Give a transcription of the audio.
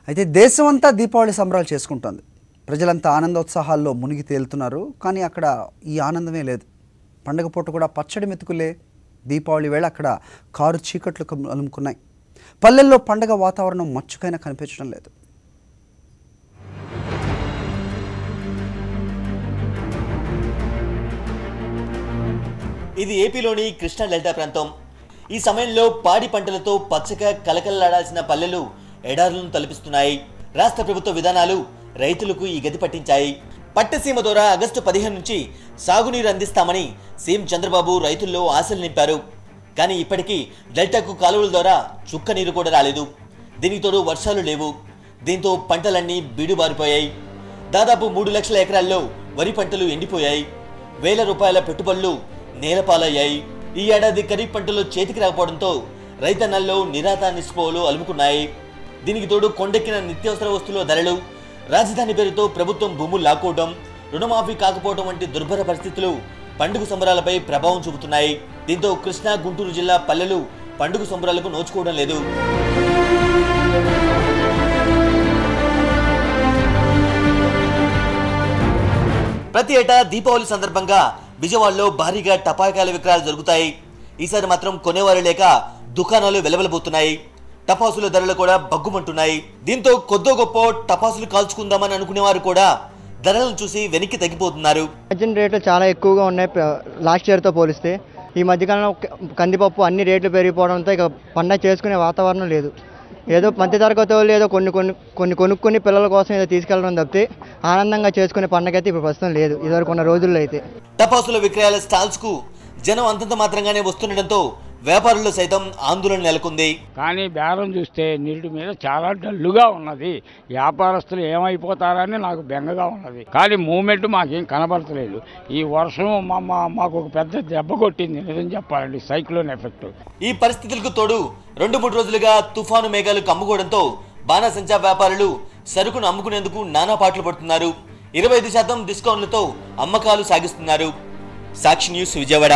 అయితే దేశమంతా దీపావళి సంబరాలు చేసుకుంటోంది. ప్రజలంతా ఆనందోత్సాహాల్లో మునిగి తేలుతున్నారు. కానీ అక్కడ ఈ ఆనందమే లేదు. పండగ పూట కూడా పచ్చడి మెతుకులే. దీపావళి వేళ అక్కడ కారు చీకట్లు అలుముకున్నాయి. పల్లెల్లో పండగ వాతావరణం మచ్చుకైనా కనిపించడం లేదు. ఇది ఏపీలోని కృష్ణా డెల్టా ప్రాంతం. ఈ సమయంలో పాడి పంటలతో పచ్చగా కలకలలాడాల్సిన పల్లెలు ఎడారులను తలపిస్తున్నాయి. రాష్ట్ర ప్రభుత్వ విధానాలు రైతులకు ఈ గతి పట్టించాయి. పట్టసీమ ద్వారా ఆగస్టు 15 నుంచి సాగునీరు అందిస్తామని సీఎం చంద్రబాబు రైతుల్లో ఆశలు నింపారు. కానీ ఇప్పటికీ డెల్టాకు కాలువల ద్వారా చుక్క నీరు కూడా రాలేదు. దీనికి తోడు వర్షాలు లేవు. దీంతో పంటలన్నీ బీడుబారిపోయాయి. దాదాపు 3 లక్షల ఎకరాల్లో వరి పంటలు ఎండిపోయాయి. వేల రూపాయల పెట్టుబడులు నేలపాలయ్యాయి. ఈ ఏడాది ఖరీఫ్ పంటలు చేతికి రాకపోవడంతో రైతన్నల్లో నిరాశ నిస్పృహలు అలుముకున్నాయి. దీనికి తోడు కొండెక్కిన నిత్యావసర వస్తువుల ధరలు, రాజధాని పేరుతో ప్రభుత్వం భూములు లాక్కోవడం, రుణమాఫీ కాకపోవడం వంటి దుర్భర పరిస్థితులు పండుగ సంబరాలపై ప్రభావం చూపుతున్నాయి. దీంతో కృష్ణా, గుంటూరు జిల్లా పల్లెలు పండుగ సంబరాలకు నోచుకోవడం లేదు. ప్రతి ఏటా దీపావళి సందర్భంగా విజయవాడలో భారీగా టపాకాయల విక్రయాలు జరుగుతాయి. ఈసారి మాత్రం కొనేవారు లేక దుకాణాలు వెలవెలబోతున్నాయి. టపాసుల ధరలు కూడా బగ్గుమంటున్నాయి. దీంతో కొద్దో గొప్ప టపాసులు కాల్చుకుందామని అనుకునేవారు కూడా ధరలను చూసి వెనక్కి తగ్గిపోతున్నారు. రేట్లు చాలా ఎక్కువగా ఉన్నాయి లాస్ట్ ఇయర్తో పోలిస్తే. ఈ మధ్యకాలంలో కందిపప్పు అన్ని రేట్లు పెరిగిపోవడంతో ఇక పండగ చేసుకునే వాతావరణం లేదు. ఏదో మధ్యతరగతి వాళ్ళు ఏదో కొన్ని కొనుక్కొని పిల్లల కోసం ఏదో తీసుకెళ్ళడం తప్పితే ఆనందంగా చేసుకునే పండగ అయితే ఇప్పుడు ప్రస్తుతం లేదు. ఇదివరకు ఉన్న రోజుల్లో అయితే టపాసుల విక్రయాల స్టాల్స్ కు జనం అంతంత మాత్రంగానే వస్తుండటంతో వ్యాపారుల్లో సైతం ఆందోళన నెలకొంది. కానీ బేరం చూస్తే నీటి మీద చాలా డల్లుగా ఉన్నది. వ్యాపారస్తులు ఏమైపోతారని నాకు బెంగగా ఉన్నది. కానీ మూమెంట్ మాకేం కనబడతలేదు. ఈ వర్షం మాకు ఒక పెద్ద దెబ్బ కొట్టింది నిజం చెప్పాలండి, సైక్లోన్ ఎఫెక్ట్. ఈ పరిస్థితులకు తోడు 2-3 రోజులుగా తుఫాను మేఘాలు కమ్ముకోవడంతో బాణాసంచా వ్యాపారులు సరుకును అమ్ముకునేందుకు నానా పాటలు పడుతున్నారు. 25% డిస్కౌంట్లతో అమ్మకాలు సాగిస్తున్నారు. సాక్షి న్యూస్, విజయవాడ.